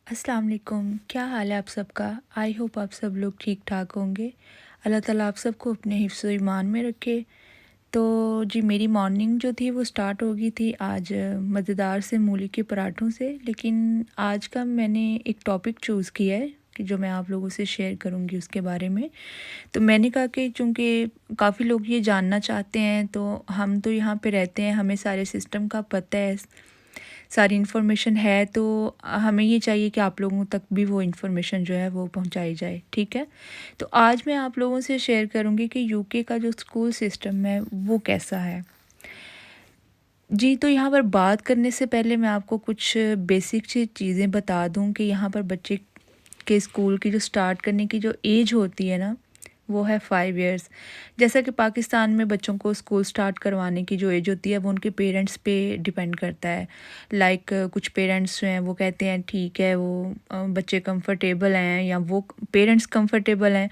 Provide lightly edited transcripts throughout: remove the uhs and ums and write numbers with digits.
अस्सलाम वालेकुम। क्या हाल है आप सबका? आई होप आप सब लोग ठीक ठाक होंगे। अल्लाह ताला आप सबको अपने हिफ्ज़ व ईमान में रखे। तो जी मेरी मॉर्निंग जो थी वो स्टार्ट हो गई थी आज मज़ेदार से मूली के पराठों से। लेकिन आज का मैंने एक टॉपिक चूज़ किया है कि जो मैं आप लोगों से शेयर करूँगी उसके बारे में। तो मैंने कहा कि चूँकि काफ़ी लोग ये जानना चाहते हैं, तो हम तो यहाँ पे रहते हैं, हमें सारे सिस्टम का पता है, सारी इन्फॉर्मेशन है, तो हमें ये चाहिए कि आप लोगों तक भी वो इन्फॉर्मेशन जो है वो पहुंचाई जाए। ठीक है, तो आज मैं आप लोगों से शेयर करूंगी कि यूके का जो स्कूल सिस्टम है वो कैसा है। जी, तो यहाँ पर बात करने से पहले मैं आपको कुछ बेसिक सी चीज़ें बता दूं कि यहाँ पर बच्चे के स्कूल की जो स्टार्ट करने की जो एज होती है ना, वो है 5 इयर्स। जैसा कि पाकिस्तान में बच्चों को स्कूल स्टार्ट करवाने की जो एज होती है वो उनके पेरेंट्स पे डिपेंड करता है। लाइक कुछ पेरेंट्स जो हैं वो कहते हैं ठीक है, वो बच्चे कंफर्टेबल हैं या वो पेरेंट्स कंफर्टेबल हैं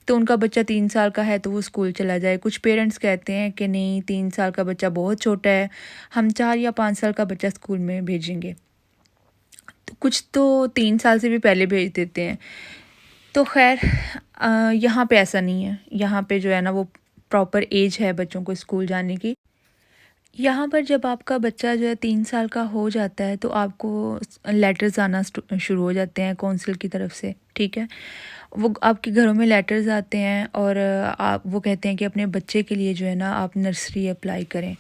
तो उनका बच्चा 3 साल का है तो वो स्कूल चला जाए। कुछ पेरेंट्स कहते हैं कि नहीं, 3 साल का बच्चा बहुत छोटा है, हम 4 या 5 साल का बच्चा स्कूल में भेजेंगे। तो कुछ तो 3 साल से भी पहले भेज देते हैं। तो खैर यहाँ पे ऐसा नहीं है। यहाँ पे जो है ना वो प्रॉपर एज है बच्चों को स्कूल जाने की। यहाँ पर जब आपका बच्चा जो है 3 साल का हो जाता है तो आपको लेटर्स आना शुरू हो जाते हैं काउंसिल की तरफ से। ठीक है, वो आपके घरों में लेटर्स आते हैं और आप वो कहते हैं कि अपने बच्चे के लिए जो है ना आप नर्सरी अप्लाई करें।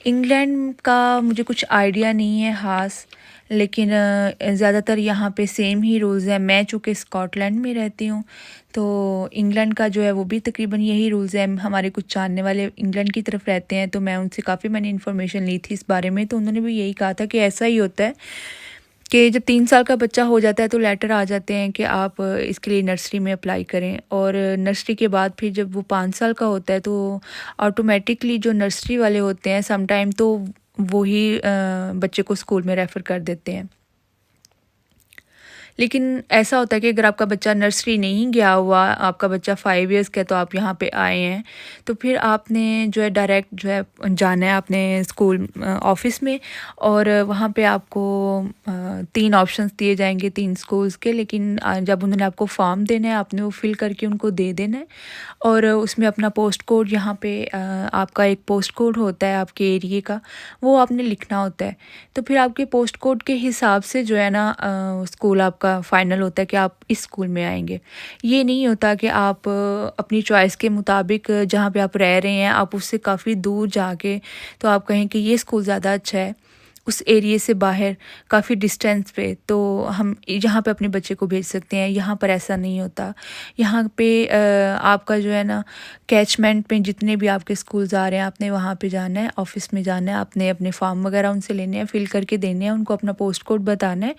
इंग्लैंड का मुझे कुछ आइडिया नहीं है ख़ास, लेकिन ज़्यादातर यहाँ पे सेम ही रूल्स हैं। मैं चूँकि स्कॉटलैंड में रहती हूँ तो इंग्लैंड का जो है वो भी तकरीबन यही रूल्स हैं। हमारे कुछ जानने वाले इंग्लैंड की तरफ रहते हैं तो मैं उनसे काफ़ी मैंने इन्फॉर्मेशन ली थी इस बारे में, तो उन्होंने भी यही कहा था कि ऐसा ही होता है कि जब 3 साल का बच्चा हो जाता है तो लेटर आ जाते हैं कि आप इसके लिए नर्सरी में अप्लाई करें। और नर्सरी के बाद फिर जब वो 5 साल का होता है तो ऑटोमेटिकली जो नर्सरी वाले होते हैं समटाइम तो वो ही बच्चे को स्कूल में रेफ़र कर देते हैं। लेकिन ऐसा होता है कि अगर आपका बच्चा नर्सरी नहीं गया हुआ, आपका बच्चा 5 इयर्स का है तो आप यहाँ पे आए हैं, तो फिर आपने जो है डायरेक्ट जो है जाना है अपने स्कूल ऑफ़िस में। और वहाँ पे आपको 3 ऑप्शंस दिए जाएँगे 3 स्कूल्स के। लेकिन जब उन्होंने आपको फॉर्म देना है आपने वो फ़िल करके उनको दे देना है। और उसमें अपना पोस्ट कोड यहाँ पे आपका एक पोस्ट कोड होता है आपके एरिये का, वो आपने लिखना होता है। तो फिर आपके पोस्ट कोड के हिसाब से जो है ना स्कूल आपका फ़ाइनल होता है कि आप इस स्कूल में आएँगे। ये नहीं होता कि आप अपनी चॉइस के मुताबिक जहाँ पे आप रह रहे हैं आप उससे काफ़ी दूर जाके तो आप कहें कि ये स्कूल ज़्यादा अच्छा है, उस एरिये से बाहर काफ़ी डिस्टेंस पे, तो हम यहाँ पे अपने बच्चे को भेज सकते हैं। यहाँ पर ऐसा नहीं होता। यहाँ पे आपका जो है ना कैचमेंट में जितने भी आपके स्कूल्स आ रहे हैं आपने वहाँ पे जाना है, ऑफ़िस में जाना है, आपने अपने फॉर्म वगैरह उनसे लेने हैं, फ़िल करके देने हैं, उनको अपना पोस्ट कोड बताना है।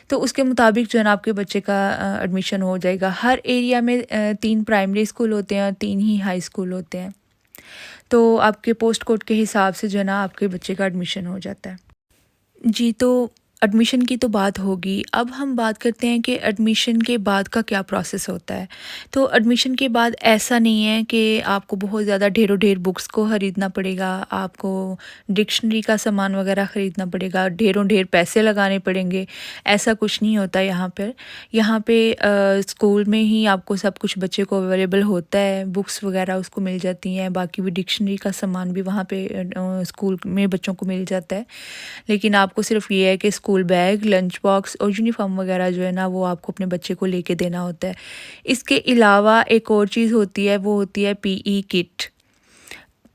तो उसके मुताबिक जो है ना आपके बच्चे का एडमिशन हो जाएगा। हर एरिया में 3 प्राइमरी स्कूल होते हैं और 3 ही हाई स्कूल होते हैं। तो आपके पोस्ट कोड के हिसाब से जो है ना आपके बच्चे का एडमिशन हो जाता है। जी, तो एडमिशन की तो बात होगी। अब हम बात करते हैं कि एडमिशन के बाद का क्या प्रोसेस होता है। तो एडमिशन के बाद ऐसा नहीं है कि आपको बहुत ज़्यादा ढेरों-ढेर बुक्स को ख़रीदना पड़ेगा, आपको डिक्शनरी का सामान वग़ैरह ख़रीदना पड़ेगा, ढेरों-ढेर पैसे लगाने पड़ेंगे, ऐसा कुछ नहीं होता यहाँ पर। यहाँ पे स्कूल में ही आपको सब कुछ बच्चे को अवेलेबल होता है, बुक्स वग़ैरह उसको मिल जाती हैं, बाकी भी डिक्शनरी का सामान भी वहाँ पे स्कूल में बच्चों को मिल जाता है। लेकिन आपको सिर्फ़ ये है कि स्कूल बैग, लंच बॉक्स और यूनिफ़ॉर्म वग़ैरह जो है ना वो आपको अपने बच्चे को लेके देना होता है। इसके अलावा एक और चीज़ होती है, वो होती है पीई किट।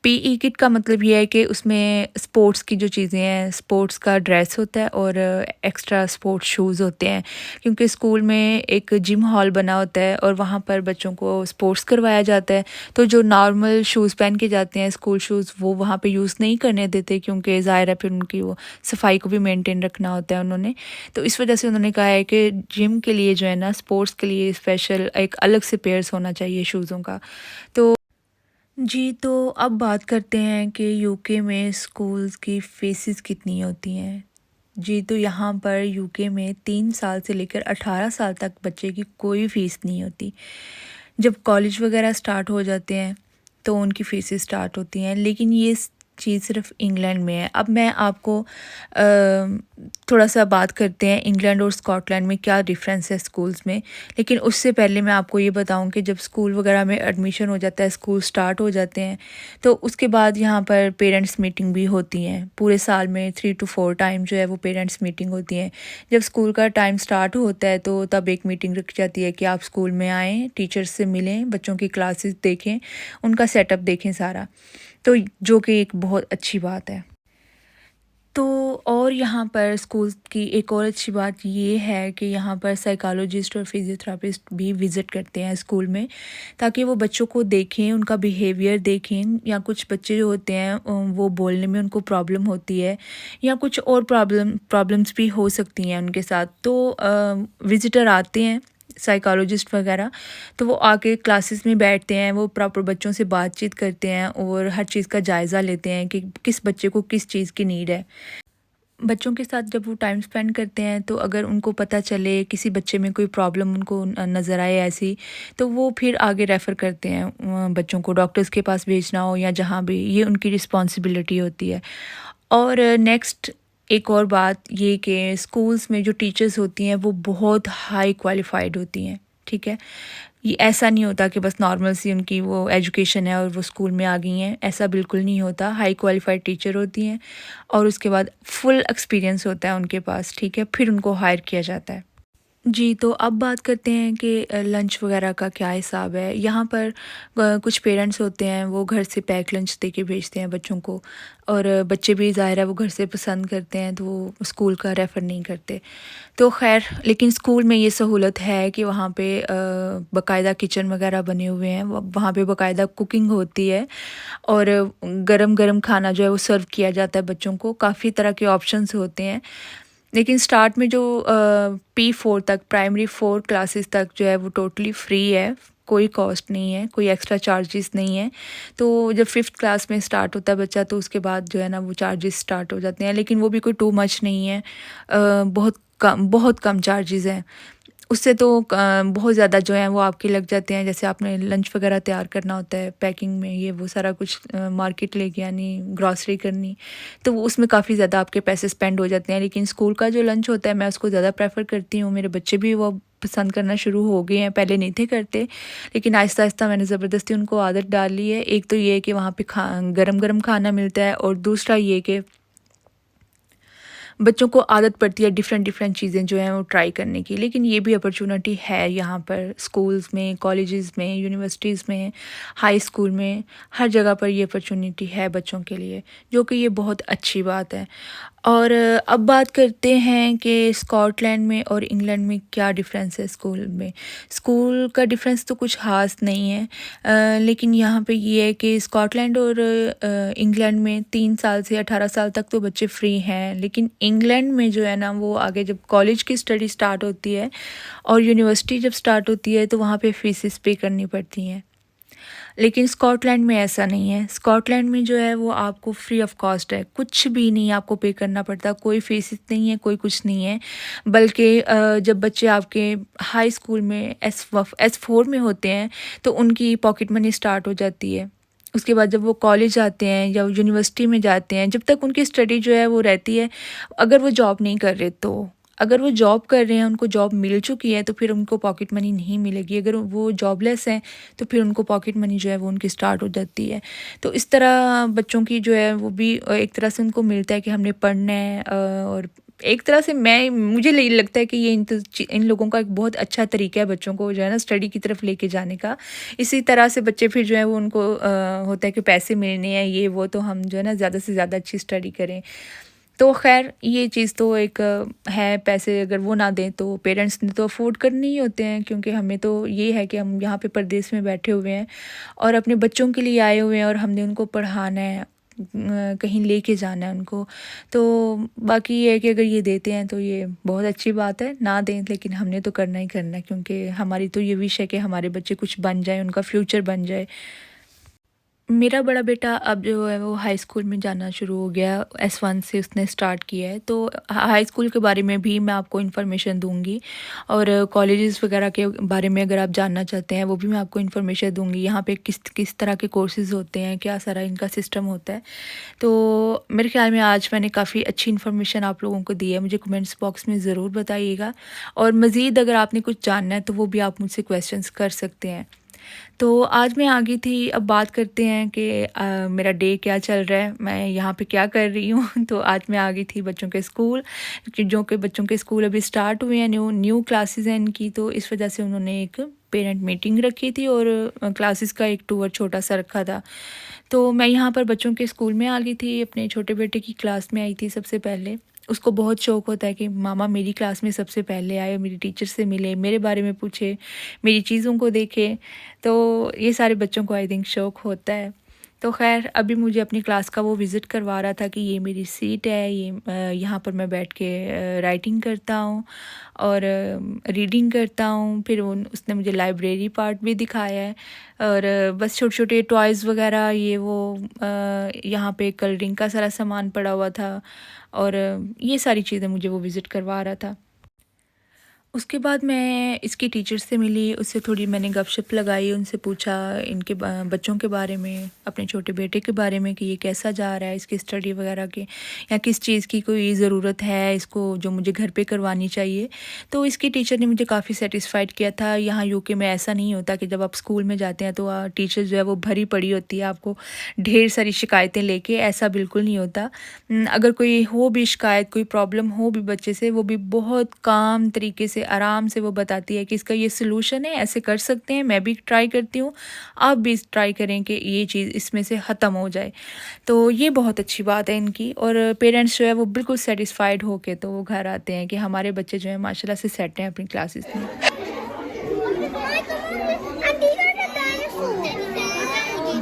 पीई किट का मतलब ये है कि उसमें स्पोर्ट्स की जो चीज़ें हैं, स्पोर्ट्स का ड्रेस होता है और एक्स्ट्रा स्पोर्ट्स शूज़ होते हैं। क्योंकि स्कूल में एक जिम हॉल बना होता है और वहाँ पर बच्चों को स्पोर्ट्स करवाया जाता है। तो जो नॉर्मल शूज़ पहन के जाते हैं स्कूल शूज़, वो वहाँ पे यूज़ नहीं करने देते क्योंकि ज़ाहिर है फिर उनकी वो सफाई को भी मेंटेन रखना होता है उन्होंने। तो इस वजह से उन्होंने कहा है कि जिम के लिए जो है ना स्पोर्ट्स के लिए स्पेशल एक अलग से पेयर्स होना चाहिए शूज़ों का। तो जी, तो अब बात करते हैं कि यूके में स्कूल्स की फ़ीसेस कितनी होती हैं। जी, तो यहाँ पर यूके में 3 साल से लेकर 18 साल तक बच्चे की कोई फ़ीस नहीं होती। जब कॉलेज वगैरह स्टार्ट हो जाते हैं, तो उनकी फ़ीसेस स्टार्ट होती हैं। लेकिन ये चीज़ सिर्फ़ इंग्लैंड में है। अब मैं आपको थोड़ा-सा बात करते हैं इंग्लैंड और स्कॉटलैंड में क्या डिफ़रेंस है स्कूल्स में। लेकिन उससे पहले मैं आपको ये बताऊँ कि जब स्कूल वग़ैरह में एडमिशन हो जाता है, स्कूल स्टार्ट हो जाते हैं, तो उसके बाद यहाँ पर पेरेंट्स मीटिंग भी होती हैं। पूरे साल में 3 टू 4 टाइम जो है वो पेरेंट्स मीटिंग होती है। जब स्कूल का टाइम स्टार्ट होता है तो तब एक मीटिंग रखी जाती है कि आप स्कूल में आएँ, टीचर्स से मिलें, बच्चों की क्लासेस देखें, उनका सेटअप देखें सारा। तो जो कि एक बहुत अच्छी बात है। तो और यहाँ पर स्कूल की एक और अच्छी बात ये है कि यहाँ पर साइकोलॉजिस्ट और फिजियोथेरापिस्ट भी विज़िट करते हैं स्कूल में, ताकि वो बच्चों को देखें, उनका बिहेवियर देखें, या कुछ बच्चे जो होते हैं वो बोलने में उनको प्रॉब्लम होती है, या कुछ और प्रॉब्लम्स भी हो सकती हैं उनके साथ। तो विज़िटर आते हैं साइकोलॉजिस्ट वगैरह, तो वो आके क्लासेस में बैठते हैं, वो प्रॉपर बच्चों से बातचीत करते हैं और हर चीज़ का जायज़ा लेते हैं कि किस बच्चे को किस चीज़ की नीड है। बच्चों के साथ जब वो टाइम स्पेंड करते हैं तो अगर उनको पता चले किसी बच्चे में कोई प्रॉब्लम उनको नज़र आए ऐसी, तो वो फिर आगे रेफ़र करते हैं बच्चों को डॉक्टर्स के पास भेजना हो या जहाँ भी, ये उनकी रिस्पॉन्सिबिलिटी होती है। और नेक्स्ट एक और बात ये कि स्कूल्स में जो टीचर्स होती हैं वो बहुत हाई क्वालिफ़ाइड होती हैं, ठीक है? ये ऐसा नहीं होता कि बस नॉर्मल सी उनकी वो एजुकेशन है और वो स्कूल में आ गई हैं, ऐसा बिल्कुल नहीं होता। हाई क्वालिफ़ाइड टीचर होती हैं और उसके बाद फुल एक्सपीरियंस होता है उनके पास, ठीक है? फिर उनको हायर किया जाता है। जी, तो अब बात करते हैं कि लंच वग़ैरह का क्या हिसाब है। यहाँ पर कुछ पेरेंट्स होते हैं वो घर से पैक लंच दे के भेजते हैं बच्चों को, और बच्चे भी ज़ाहिर है वो घर से पसंद करते हैं तो वो स्कूल का रेफ़र नहीं करते। तो ख़ैर, लेकिन स्कूल में ये सहूलत है कि वहाँ पे बाकायदा किचन वग़ैरह बने हुए हैं, वहाँ पे बाकायदा कुकिंग होती है, और गरम-गरम खाना जो है वो सर्व किया जाता है बच्चों को। काफ़ी तरह के ऑप्शंस होते हैं। लेकिन स्टार्ट में जो P4 तक, प्राइमरी 4 क्लासेस तक जो है वो टोटली फ्री है, कोई कॉस्ट नहीं है, कोई एक्स्ट्रा चार्जेस नहीं है। तो जब 5th क्लास में स्टार्ट होता है बच्चा तो उसके बाद जो है ना वो चार्जेस स्टार्ट हो जाते हैं, लेकिन वो भी कोई टू मच नहीं है। बहुत कम चार्जेस हैं। उससे तो बहुत ज़्यादा जो है वो आपके लग जाते हैं, जैसे आपने लंच वगैरह तैयार करना होता है, पैकिंग में ये वो सारा कुछ, मार्केट लेके आनी, ग्रॉसरी करनी, तो वो उसमें काफ़ी ज़्यादा आपके पैसे स्पेंड हो जाते हैं। लेकिन स्कूल का जो लंच होता है मैं उसको ज़्यादा प्रेफ़र करती हूँ, मेरे बच्चे भी वो पसंद करना शुरू हो गए हैं, पहले नहीं थे करते, लेकिन आहिस्ता-आहिस्ता मैंने ज़बरदस्ती उनको आदत डाल ली है। एक तो ये है कि वहाँ पे गरम-गरम खाना मिलता है, और दूसरा ये कि बच्चों को आदत पड़ती है डिफ़रेंट डिफ़रेंट चीज़ें जो हैं वो ट्राई करने की। लेकिन ये भी अपॉर्चुनिटी है यहाँ पर स्कूल्स में, कॉलेजेस में, यूनिवर्सिटीज़ में, हाई स्कूल में, हर जगह पर ये अपॉर्चुनिटी है बच्चों के लिए, जो कि ये बहुत अच्छी बात है। और अब बात करते हैं कि स्कॉटलैंड में और इंग्लैंड में क्या डिफ़रेंस है स्कूल में। स्कूल का डिफ़रेंस तो कुछ ख़ास नहीं है, लेकिन यहाँ पे ये है कि स्कॉटलैंड और इंग्लैंड में 3 साल से 18 साल तक तो बच्चे फ्री हैं, लेकिन इंग्लैंड में जो है ना वो आगे जब कॉलेज की स्टडी स्टार्ट होती है और यूनिवर्सिटी जब स्टार्ट होती है तो वहाँ पे फ़ीसेस पे करनी पड़ती हैं। लेकिन स्कॉटलैंड में ऐसा नहीं है। स्कॉटलैंड में जो है वो आपको फ्री ऑफ कॉस्ट है, कुछ भी नहीं आपको पे करना पड़ता, कोई फ़ीस नहीं है, कोई कुछ नहीं है। बल्कि जब बच्चे आपके हाई स्कूल में S4 में होते हैं तो उनकी पॉकेट मनी स्टार्ट हो जाती है। उसके बाद जब वो कॉलेज जाते हैं या यूनिवर्सिटी में जाते हैं, जब तक उनकी स्टडी जो है वो रहती है, अगर वो जॉब नहीं कर रहे तो। अगर वो जॉब कर रहे हैं, उनको जॉब मिल चुकी है, तो फिर उनको पॉकेट मनी नहीं मिलेगी। अगर वो जॉबलेस हैं तो फिर उनको पॉकेट मनी जो है वो उनकी स्टार्ट हो जाती है। तो इस तरह बच्चों की जो है वो भी एक तरह से उनको मिलता है कि हमने पढ़ना है, और एक तरह से मुझे यही लगता है कि ये इन लोगों का एक बहुत अच्छा तरीका है बच्चों को जो है ना स्टडी की तरफ लेके जाने का। इसी तरह से बच्चे फिर जो है वो उनको होता है कि पैसे मिलने हैं ये वो, तो हम जो है ना ज़्यादा से ज़्यादा अच्छी स्टडी करें। तो ख़ैर ये चीज़ तो एक है, पैसे अगर वो ना दें तो पेरेंट्स ने तो अफ़ोर्ड करने ही होते हैं, क्योंकि हमें तो ये है कि हम यहाँ पे परदेश में बैठे हुए हैं और अपने बच्चों के लिए आए हुए हैं, और हमने उनको पढ़ाना है, कहीं लेके जाना है उनको। तो बाकी ये है कि अगर ये देते हैं तो ये बहुत अच्छी बात है, ना दें लेकिन हमने तो करना ही करना है, क्योंकि हमारी तो ये विश है कि हमारे बच्चे कुछ बन जाएँ, उनका फ्यूचर बन जाए। मेरा बड़ा बेटा अब जो है वो हाई स्कूल में जाना शुरू हो गया, S1 से उसने स्टार्ट किया है। तो हाई स्कूल के बारे में भी मैं आपको इन्फॉर्मेशन दूँगी और कॉलेजेस वगैरह के बारे में अगर आप जानना चाहते हैं वो भी मैं आपको इन्फॉर्मेशन दूँगी। यहाँ पे किस किस तरह के कोर्सेज़ होते हैं, क्या सारा इनका सिस्टम होता है। तो मेरे ख़्याल में आज मैंने काफ़ी अच्छी इन्फॉर्मेशन आप लोगों को दी है। मुझे कमेंट्स बॉक्स में ज़रूर बताइएगा और मज़ीद अगर आपने कुछ जानना है तो वो भी आप मुझसे क्वेश्चंस कर सकते हैं। तो आज मैं आ गई थी, अब बात करते हैं कि मेरा डे क्या चल रहा है, मैं यहाँ पे क्या कर रही हूँ। तो आज मैं आ गई थी बच्चों के स्कूल, जो कि बच्चों के स्कूल अभी स्टार्ट हुए हैं, न्यू न्यू क्लासेस हैं इनकी, तो इस वजह से उन्होंने एक पेरेंट मीटिंग रखी थी और क्लासेस का एक टूर छोटा सा रखा था। तो मैं यहाँ पर बच्चों के स्कूल में आ गई थी, अपने छोटे बेटे की क्लास में आई थी सबसे पहले। उसको बहुत शौक़ होता है कि मामा मेरी क्लास में सबसे पहले आए, मेरी टीचर से मिले, मेरे बारे में पूछे, मेरी चीज़ों को देखे। तो ये सारे बच्चों को आई थिंक शौक़ होता है। तो ख़ैर अभी मुझे अपनी क्लास का वो विज़िट करवा रहा था कि ये मेरी सीट है, ये यहाँ पर मैं बैठ के राइटिंग करता हूँ और रीडिंग करता हूँ। फिर उसने मुझे लाइब्रेरी पार्ट भी दिखाया है और बस छोटे-छोटे टॉयज़ वग़ैरह ये वो यहाँ पे कलरिंग का सारा सामान पड़ा हुआ था और ये सारी चीज़ें मुझे वो विज़िट करवा रहा था। उसके बाद मैं इसकी टीचर से मिली, उससे थोड़ी मैंने गपशप लगाई, उनसे पूछा इनके बच्चों के बारे में, अपने छोटे बेटे के बारे में कि ये कैसा जा रहा है, इसकी स्टडी वगैरह की या किस चीज़ की कोई ज़रूरत है इसको जो मुझे घर पे करवानी चाहिए। तो इसकी टीचर ने मुझे काफ़ी सेटिस्फाइड किया था। यहाँ यूके में ऐसा नहीं होता कि जब आप स्कूल में जाते हैं तो टीचर जो है वो भरी पड़ी होती है आपको ढेर सारी शिकायतें लेके, ऐसा बिल्कुल नहीं होता। अगर कोई हो भी शिकायत, कोई प्रॉब्लम हो भी बच्चे से, वो भी बहुत काम तरीके से आराम से वो बताती है कि इसका ये सलूशन है, ऐसे कर सकते हैं, मैं भी ट्राई करती हूँ, आप भी ट्राई करें कि ये चीज़ इसमें से ख़त्म हो जाए। तो ये बहुत अच्छी बात है इनकी और पेरेंट्स जो है वो बिल्कुल सैटिस्फाइड होके तो वो घर आते हैं कि हमारे बच्चे जो हैं माशाल्लाह से सेट हैं अपनी क्लासेस में।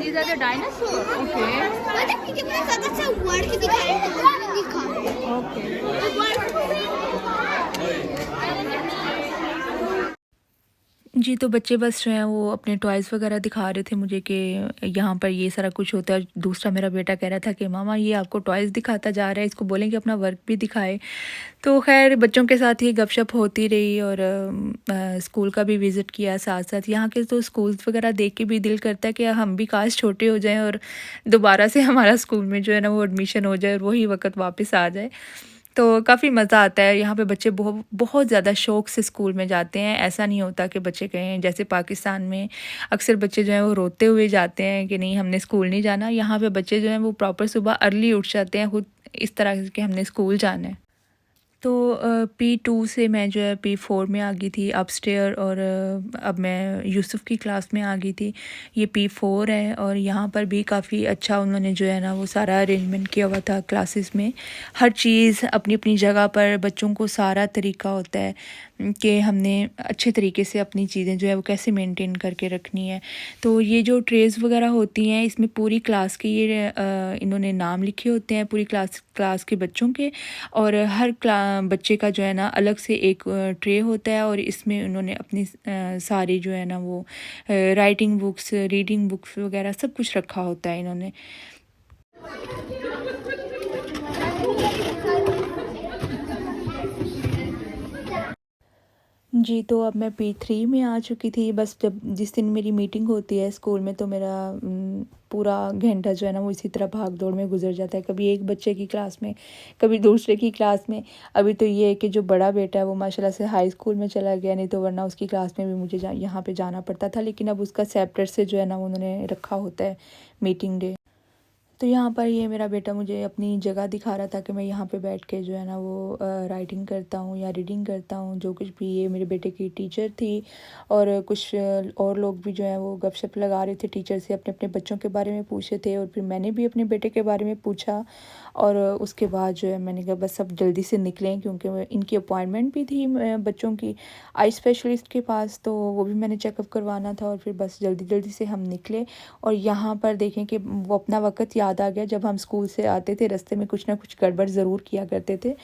These are the dinosaurs. Okay. जी, तो बच्चे बस जो हैं वो अपने टॉयज़ वग़ैरह दिखा रहे थे मुझे कि यहाँ पर ये सारा कुछ होता है। दूसरा मेरा बेटा कह रहा था कि मामा ये आपको टॉयज़ दिखाता जा रहा है, इसको बोलें कि अपना वर्क भी दिखाए। तो ख़ैर बच्चों के साथ ही गपशप होती रही और स्कूल का भी विज़िट किया साथ-साथ। यहाँ के तो स्कूल्स वग़ैरह देख के भी दिल करता है कि हम भी काश छोटे हो जाएँ और दोबारा से हमारा स्कूल में जो है ना वो एडमिशन हो जाए और वही वक़्त वापस आ जाए। तो काफ़ी मज़ा आता है, यहाँ पे बच्चे बहुत ज़्यादा शौक़ से स्कूल में जाते हैं। ऐसा नहीं होता कि बच्चे कहें जैसे पाकिस्तान में अक्सर बच्चे जो हैं वो रोते हुए जाते हैं कि नहीं हमने स्कूल नहीं जाना। यहाँ पे बच्चे जो हैं वो प्रॉपर सुबह अर्ली उठ जाते हैं खुद इस तरह से कि हमने स्कूल जाना है। तो P2 से मैं जो है P4 में आ गई थी अपस्टेयर और अब मैं यूसुफ़ की क्लास में आ गई थी। ये P4 है और यहाँ पर भी काफ़ी अच्छा उन्होंने जो है ना वो सारा अरेंजमेंट किया हुआ था क्लासेस में। हर चीज़ अपनी-अपनी जगह पर बच्चों को सारा तरीका होता है कि हमने अच्छे तरीके से अपनी चीज़ें जो है वो कैसे मेंटेन करके रखनी है। तो ये जो ट्रेज़ वग़ैरह होती हैं इसमें पूरी क्लास के ये इन्होंने नाम लिखे होते हैं पूरी क्लास के बच्चों के और हर बच्चे का जो है ना अलग से एक ट्रे होता है और इसमें उन्होंने अपनी सारी जो है ना वो राइटिंग बुक्स, रीडिंग बुक्स वग़ैरह सब कुछ रखा होता है इन्होंने। जी, तो अब मैं P3 में आ चुकी थी। बस जब जिस दिन मेरी मीटिंग होती है स्कूल में तो मेरा पूरा घंटा जो है ना वो इसी तरह भाग-दौड़ में गुज़र जाता है। कभी एक बच्चे की क्लास में, कभी दूसरे की क्लास में। अभी तो ये है कि जो बड़ा बेटा है वो माशाल्लाह से हाई स्कूल में चला गया, नहीं तो वरना उसकी क्लास में भी मुझे यहाँ पे जाना पड़ता था। लेकिन अब उसका सेपरेट से जो है ना उन्होंने रखा होता है मीटिंग डे। तो यहाँ पर ये मेरा बेटा मुझे अपनी जगह दिखा रहा था कि मैं यहाँ पे बैठ के जो है ना वो राइटिंग करता हूँ या रीडिंग करता हूँ जो कुछ भी। ये मेरे बेटे की टीचर थी और कुछ और लोग भी जो है वो गपशप लगा रहे थे टीचर से, अपने अपने बच्चों के बारे में पूछे थे और फिर मैंने भी अपने बेटे के बारे में पूछा और उसके बाद जो है मैंने कहा बस अब जल्दी से निकलें क्योंकि इनकी अपॉइंटमेंट भी थी बच्चों की आई स्पेशलिस्ट के पास, तो वो भी मैंने चेकअप करवाना था और फिर बस जल्दी जल्दी से हम निकले। और यहाँ पर देखें कि वो अपना वक़्त याद आ गया जब हम स्कूल से आते थे, रास्ते में कुछ ना कुछ गड़बड़ ज़रूर किया करते थे।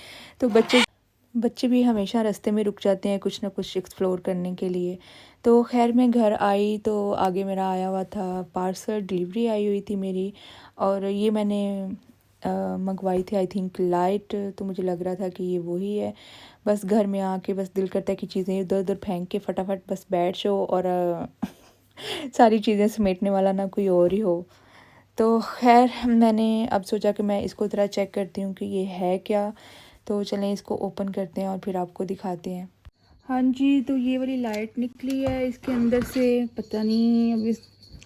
तो बच्चे भी हमेशा रास्ते में रुक जाते हैं कुछ ना कुछ एक्सप्लोर करने के लिए। तो खैर मैं घर आई तो आगे मेरा आया हुआ था पार्सल, डिलीवरी आई हुई थी मेरी। और ये मैंने मंगवाई थी आई थिंक लाइट, तो मुझे लग रहा था कि ये वही है। बस घर में आके बस दिल करता है कि चीज़ें इधर उधर फेंक के फटाफट बस बैठ जाओ और सारी चीज़ें समेटने वाला ना कोई और ही हो। तो खैर मैंने अब सोचा कि मैं इसको ज़रा चेक करती हूँ कि ये है क्या। तो चलें इसको ओपन करते हैं और फिर आपको दिखाते हैं। हाँ जी, तो ये वाली लाइट निकली है इसके अंदर से। पता नहीं अब इस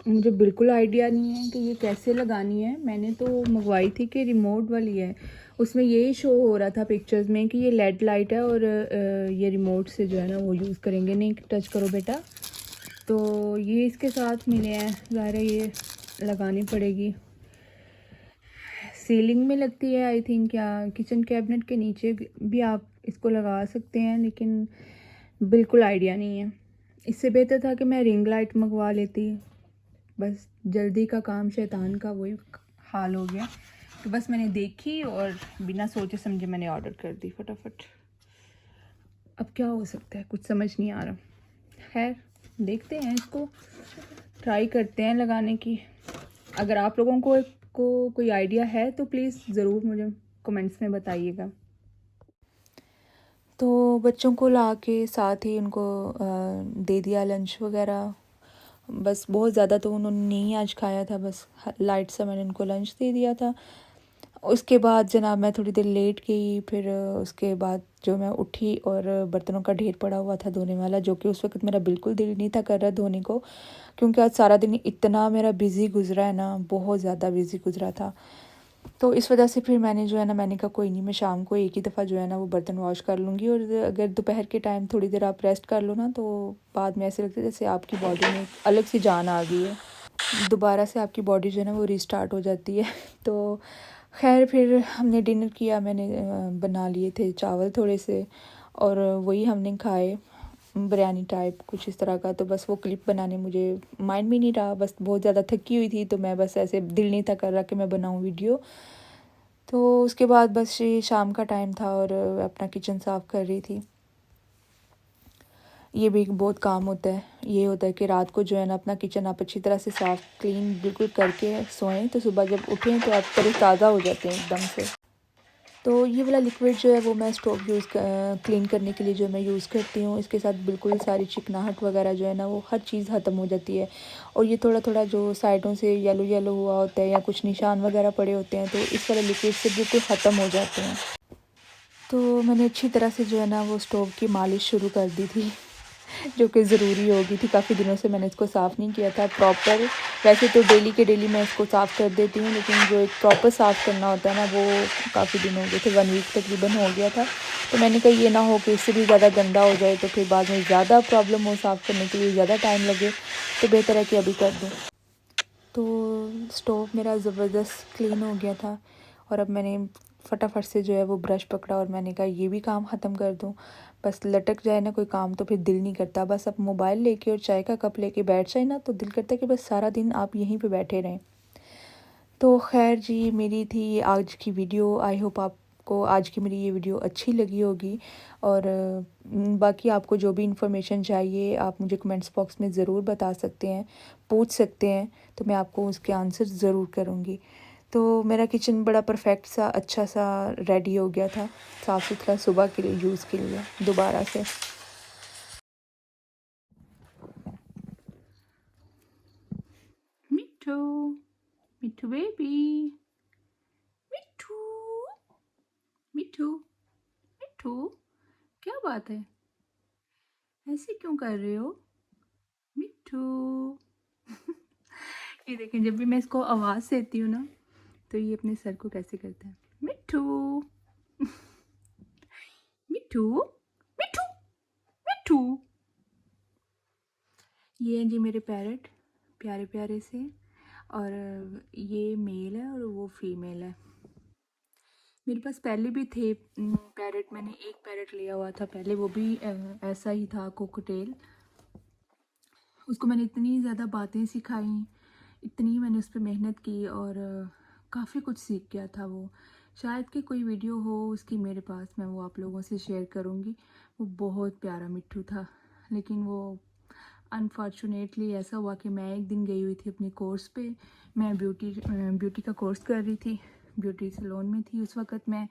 मुझे बिल्कुल आइडिया नहीं है कि ये कैसे लगानी है। मैंने तो मंगवाई थी कि रिमोट वाली है, उसमें यही शो हो रहा था पिक्चर्स में कि ये लेड लाइट है और ये रिमोट से जो है ना वो यूज़ करेंगे। नहीं टच करो बेटा। तो ये इसके साथ मिले हैं, ज़ाहिर है ये लगानी पड़ेगी। सीलिंग में लगती है आई थिंक, या किचन कैबिनेट के नीचे भी आप इसको लगा सकते हैं, लेकिन बिल्कुल आइडिया नहीं है। इससे बेहतर था कि मैं रिंग लाइट मंगवा लेती। बस जल्दी का काम शैतान का वही हाल हो गया। तो बस मैंने देखी और बिना सोचे समझे मैंने ऑर्डर कर दी फटाफट। अब क्या हो सकता है कुछ समझ नहीं आ रहा। खैर देखते हैं, इसको ट्राई करते हैं लगाने की। अगर आप लोगों को कोई आइडिया है तो प्लीज़ ज़रूर मुझे कमेंट्स में बताइएगा। तो बच्चों को ला के साथ ही उनको दे दिया लंच वगैरह। बस बहुत ज़्यादा तो उन्होंने नहीं आज खाया था, बस लाइट सा मैंने उनको लंच दे दिया था। उसके बाद जनाब मैं थोड़ी देर लेट गई। फिर उसके बाद जो मैं उठी और बर्तनों का ढेर पड़ा हुआ था धोने वाला, जो कि उस वक्त मेरा बिल्कुल दिल नहीं था कर रहा धोने को, क्योंकि आज सारा दिन इतना मेरा बिज़ी गुजरा है ना, बहुत ज़्यादा बिज़ी गुजरा था। तो इस वजह से फिर मैंने जो है ना, मैंने कहा कोई नहीं, मैं शाम को एक ही दफ़ा जो है ना वो बर्तन वॉश कर लूँगी। और अगर दोपहर के टाइम थोड़ी देर आप रेस्ट कर लो ना, तो बाद में ऐसे लगता है जैसे आपकी बॉडी में एक अलग सी जान आ गई है, दोबारा से आपकी बॉडी जो है ना वो रिस्टार्ट हो जाती है। तो खैर फिर हमने डिनर किया। मैंने बना लिए थे चावल थोड़े से, और वही हमने खाए, बिरयानी टाइप कुछ इस तरह का। तो बस वो क्लिप बनाने मुझे माइंड में नहीं रहा, बस बहुत ज़्यादा थकी हुई थी, तो मैं बस ऐसे दिल नहीं था कर रहा कि मैं बनाऊँ वीडियो। तो उसके बाद बस ये शाम का टाइम था और अपना किचन साफ़ कर रही थी। ये भी एक बहुत काम होता है। ये होता है कि रात को जो है ना अपना किचन आप अच्छी तरह से साफ़ क्लीन बिल्कुल करके सोएं, तो सुबह जब उठें तो आप तरोताज़ा हो जाते हैं एकदम से। तो ये वाला लिक्विड जो है वो मैं स्टोव क्लीन करने के लिए जो मैं यूज़ करती हूँ। इसके साथ बिल्कुल सारी चिकनाहट वगैरह जो है ना वो हर चीज़ ख़त्म हो जाती है। और ये थोड़ा थोड़ा जो साइडों से येलो येलो हुआ होता है या कुछ निशान वगैरह पड़े होते हैं, तो इस वाले लिक्विड से बिल्कुल ख़त्म हो जाते हैं। तो मैंने अच्छी तरह से जो है ना वो स्टोव की मालिश शुरू कर दी थी, जो कि ज़रूरी हो गई थी। काफ़ी दिनों से मैंने इसको साफ़ नहीं किया था प्रॉपर। वैसे तो डेली के डेली मैं इसको साफ़ कर देती हूँ, लेकिन जो एक प्रॉपर साफ़ करना होता है ना वो काफ़ी दिन हो गए थे, 1 वीक तकरीबन हो गया था। तो मैंने कहा ये ना हो कि इससे भी ज़्यादा गंदा हो जाए, तो फिर बाद में ज़्यादा प्रॉब्लम हो, साफ़ करने के लिए ज़्यादा टाइम लगे, तो बेहतर है कि अभी कर दूँ। तो स्टोव मेरा ज़बरदस्त क्लीन हो गया था, और अब मैंने फटाफट से जो है वो ब्रश पकड़ा और मैंने कहा ये भी काम ख़त्म कर दूँ। बस लटक जाए ना कोई काम तो फिर दिल नहीं करता। बस अब मोबाइल लेके और चाय का कप लेके बैठ जाए ना, तो दिल करता है कि बस सारा दिन आप यहीं पे बैठे रहें। तो खैर जी, मेरी थी ये आज की वीडियो। आई होप आपको आज की मेरी ये वीडियो अच्छी लगी होगी। और बाकी आपको जो भी इंफॉर्मेशन चाहिए आप मुझे कमेंट्स बॉक्स में ज़रूर बता सकते हैं, पूछ सकते हैं, तो मैं आपको उसके आंसर ज़रूर करूँगी। तो मेरा किचन बड़ा परफेक्ट सा अच्छा सा रेडी हो गया था, साफ़ सुथरा सुबह के लिए यूज़ के लिए दोबारा से। मिट्ठू, मिट्ठू बेबी, मिट्ठू, मिट्ठू, मिट्ठू, क्या बात है, ऐसे क्यों कर रहे हो मिट्ठू? ये देखें, जब भी मैं इसको आवाज़ देती हूँ ना, तो ये अपने सर को कैसे करता है, मिट्ठू, मिट्ठू, मिट्ठू, मिट्ठू। ये हैं जी मेरे पैरट, प्यारे प्यारे से। और ये मेल है और वो फीमेल है। मेरे पास पहले भी थे पैरट, मैंने एक पैरट लिया हुआ था पहले, वो भी ऐसा ही था, कोकोटेल। उसको मैंने इतनी ज़्यादा बातें सिखाई, इतनी मैंने उस पर मेहनत की, और काफ़ी कुछ सीख गया था वो। शायद कि कोई वीडियो हो उसकी मेरे पास, मैं वो आप लोगों से शेयर करूँगी। वो बहुत प्यारा मिट्ठू था, लेकिन वो अनफॉर्चुनेटली ऐसा हुआ कि मैं एक दिन गई हुई थी अपने कोर्स पे। मैं ब्यूटी का कोर्स कर रही थी, ब्यूटी सैलून में थी उस वक़्त मैं।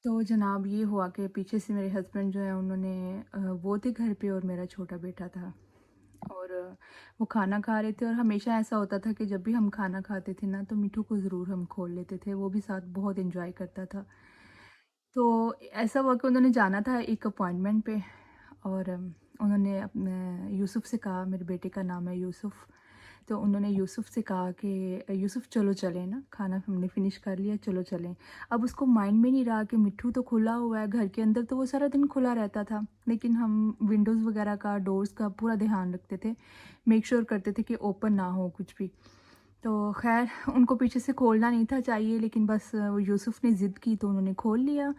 तो जनाब ये हुआ कि पीछे से मेरे हस्बैंड जो है उन्होंने वो थे घर पे और मेरा छोटा बेटा था, और वो खाना खा रहे थे। और हमेशा ऐसा होता था कि जब भी हम खाना खाते थे ना तो मिठू को ज़रूर हम खोल लेते थे, वो भी साथ बहुत एंजॉय करता था। तो ऐसा हुआ कि उन्होंने जाना था एक अपॉइंटमेंट पे, और उन्होंने अपने यूसुफ़ से कहा, मेरे बेटे का नाम है यूसुफ़, तो उन्होंने यूसुफ़ से कहा कि यूसुफ़ चलो चलें ना, खाना हमने फ़िनिश कर लिया, चलो चलें। अब उसको माइंड में नहीं रहा कि मिट्ठू तो खुला हुआ है घर के अंदर, तो वो सारा दिन खुला रहता था, लेकिन हम विंडोज़ वगैरह का, डोर्स का पूरा ध्यान रखते थे, मेक श्योर करते थे कि ओपन ना हो कुछ भी। तो ख़ैर उनको पीछे से खोलना नहीं था चाहिए, लेकिन बस वो यूसुफ़ ने ज़िद की तो उन्होंने खोल लिया।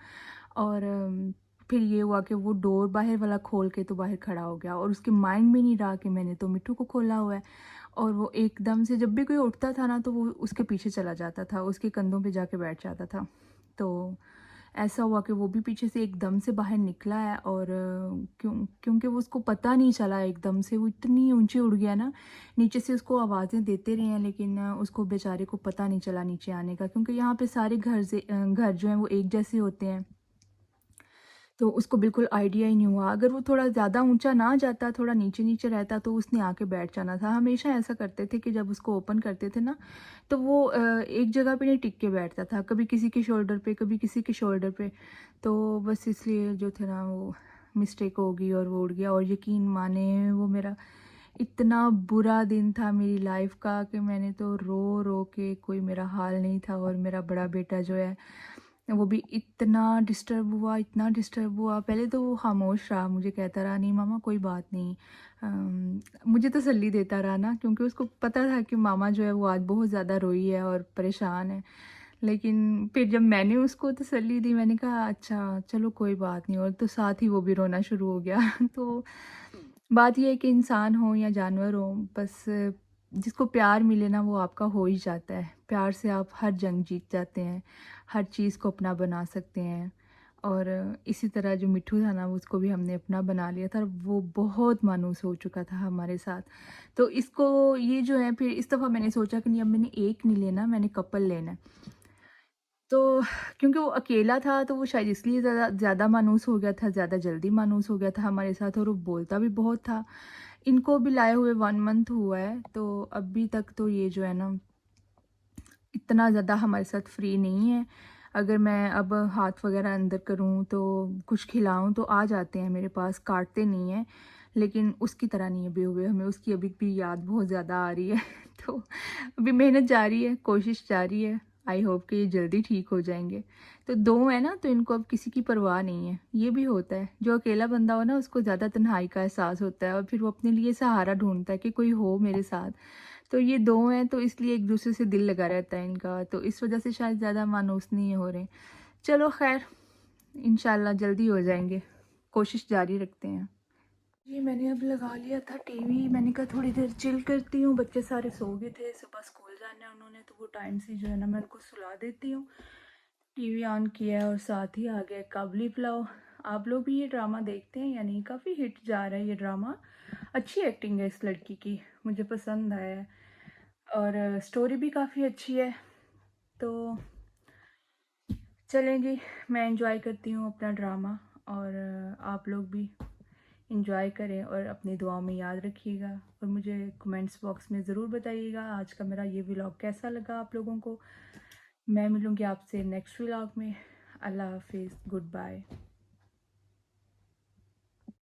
और फिर ये हुआ कि वो डोर बाहर वाला खोल के तो बाहर खड़ा हो गया, और उसके माइंड में नहीं रहा कि मैंने तो मिट्ठू को खोला हुआ है। और वो एकदम से जब भी कोई उठता था ना तो वो उसके पीछे चला जाता था, उसके कंधों पे जाके बैठ जाता था। तो ऐसा हुआ कि वो भी पीछे से एकदम से बाहर निकला है, और क्योंकि वो उसको पता नहीं चला, एकदम से वो इतनी ऊंचे उड़ गया ना। नीचे से उसको आवाज़ें देते रहे हैं, लेकिन उसको बेचारे को पता नहीं चला नीचे आने का, क्योंकि यहाँ पे सारे घर जो हैं वो एक जैसे होते हैं। तो उसको बिल्कुल आइडिया ही नहीं हुआ। अगर वो थोड़ा ज़्यादा ऊँचा ना जाता, थोड़ा नीचे-नीचे रहता, तो उसने आके बैठ जाना था। हमेशा ऐसा करते थे कि जब उसको ओपन करते थे ना, तो वो एक जगह पे नहीं टिक के बैठता था, कभी किसी के शोल्डर पे, कभी किसी के शोल्डर पे। तो बस इसलिए जो थे ना वो मिस्टेक हो गई और वो उड़ गया। और यकीन माने वो मेरा इतना बुरा दिन था मेरी लाइफ़ का कि मैंने तो रो-रो के कोई मेरा हाल नहीं था। और मेरा बड़ा बेटा जो है वो भी इतना डिस्टर्ब हुआ, इतना डिस्टर्ब हुआ। पहले तो वो खामोश रहा, मुझे कहता रहा नहीं मामा कोई बात नहीं। मुझे तसल्ली देता रहा ना, क्योंकि उसको पता था कि मामा जो है वो आज बहुत ज़्यादा रोई है और परेशान है। लेकिन फिर जब मैंने उसको तसल्ली दी, मैंने कहा अच्छा चलो कोई बात नहीं, और तो साथ ही वो भी रोना शुरू हो गया। तो बात ये है कि इंसान हो या जानवर हो, बस जिसको प्यार मिले ना वो आपका हो ही जाता है। प्यार से आप हर जंग जीत जाते हैं, हर चीज़ को अपना बना सकते हैं। और इसी तरह जो मिट्ठू था ना उसको भी हमने अपना बना लिया था, और वो बहुत मानूस हो चुका था हमारे साथ। तो इसको ये जो है फिर इस दफ़ा मैंने सोचा कि नहीं, अब मैंने एक नहीं लेना, मैंने कपल लेना है। तो क्योंकि वो अकेला था तो वो शायद इसलिए ज़्यादा ज़्यादा मानूस हो गया था, ज़्यादा जल्दी मानूस हो गया था हमारे साथ, और वो बोलता भी बहुत था। इनको भी लाए हुए 1 मंथ हुआ है, तो अभी तक तो ये जो है ना इतना ज़्यादा हमारे साथ फ्री नहीं है। अगर मैं अब हाथ वग़ैरह अंदर करूँ तो कुछ खिलाऊँ तो आ जाते हैं मेरे पास, काटते नहीं हैं। लेकिन उसकी तरह नहीं अभी हुए, हमें उसकी अभी भी याद बहुत ज़्यादा आ रही है। तो अभी मेहनत जारी है, कोशिश जारी है। आई होप कि ये जल्दी ठीक हो जाएँगे। तो 2 हैं ना तो इनको अब किसी की परवाह नहीं है, ये भी होता है। जो अकेला बंदा हो ना उसको ज़्यादा तन्हाई का एहसास होता है, और फिर वो अपने लिए सहारा ढूँढता है कि कोई हो मेरे साथ। तो ये 2 हैं तो इसलिए एक-दूसरे से दिल लगा रहता है इनका, तो इस वज़ह से शायद ज़्यादा मानूस नहीं हो रहे। चलो ख़ैर, इंशाल्लाह जल्दी हो जाएँगे, कोशिश जारी रखते हैं। जी, मैंने अब लगा लिया था टीवी, मैंने कहा थोड़ी देर चिल करती हूँ, बच्चे सारे सो गए थे, सुबह स्कूल जाना है उन्होंने, तो वो टाइम से जो है ना मैं उनको सुला देती हूँ। टीवी ऑन किया है और साथ ही आ गया काबुली पुलाव। आप लोग भी ये ड्रामा देखते हैं या नहीं? काफ़ी हिट जा रहा है ये ड्रामा। अच्छी एक्टिंग है इस लड़की की, मुझे पसंद आया है, और स्टोरी भी काफ़ी अच्छी है। तो चलें जी, मैं एंजॉय करती हूँ अपना ड्रामा, और आप लोग भी एंजॉय करें और अपनी दुआओं में याद रखिएगा, और मुझे कमेंट्स बॉक्स में ज़रूर बताइएगा आज का मेरा ये व्लॉग कैसा लगा आप लोगों को। मैं मिलूँगी आपसे नेक्स्ट व्लॉग में। अल्लाह हाफिज़, गुड बाय।